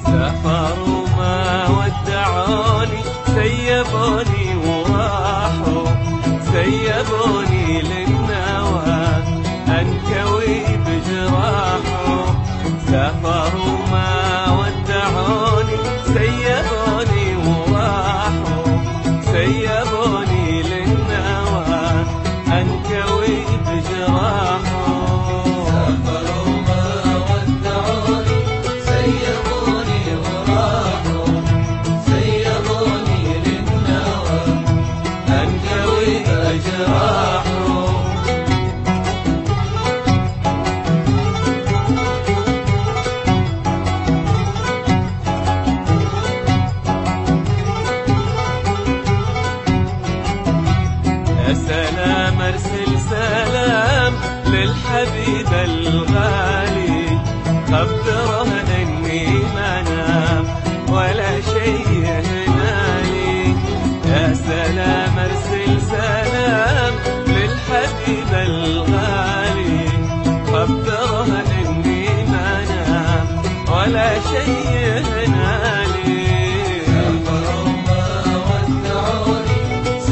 سافروا ما ودعوني، سيبوني وراحوا، سيبوني للنوى انكوي بجراحه. سافروا ما ودعوني، سيبوني وراحوا، سيبوني للنوى انكوي بجراحه. يا سلام ارسل سلام للحبيب الغالي، خبره اني ما نام ولا شيء هنالي. يا سلام ارسل سلام للحبيب الغالي، خبره اني ما نام ولا شيء هنالي.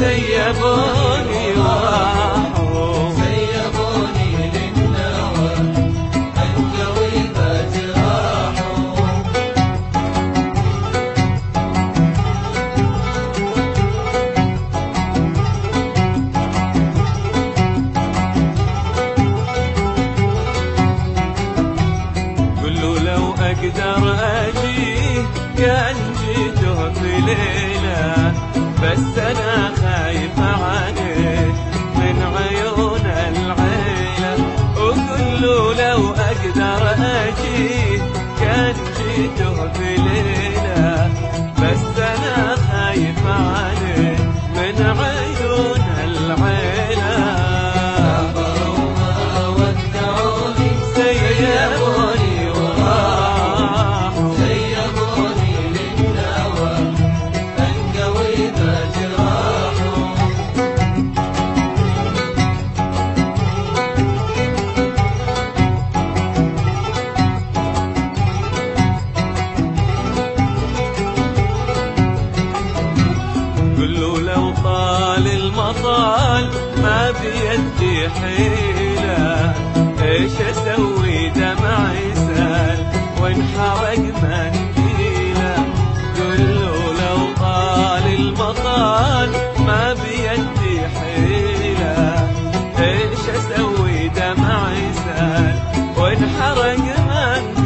سيبوني وراحوا، سيبوني للنوى انكوي بجراحه. قلوا لو اقدر اجيه كان جيته في ليله، بس انا خايف عليه من عيون العيله. وقلوا لو اقدر اجيه كان جيته في ليله، بس انا خايف عليه من عيون العيله. سافروا ما ودعوني، سيبوني وراحوا، سيبوني للنوى انكوي بجراحه. قلوا لو طال المطال ما بيدي حيلة، ايش اسوي دمعي سال وانحرق منديله. قلوا لو طال المطال ما بيدي حيلة، ايش اسوي دمعي سال وانحرق منديله.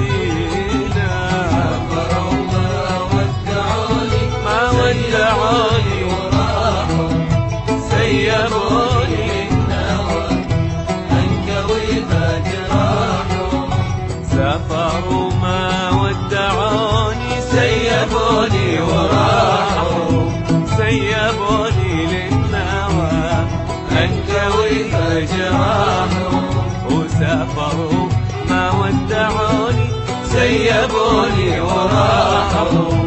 سافروا ما ودعوني، ما ودعوني وراحوا، سيبوني للنوى انكوي بجراحه. سافروا ما ودعوني، سيبوني وراحوا، سيبوني للنوى انكوي بجراحه. وسافروا ما ودعوني، سيبوني وراحوا،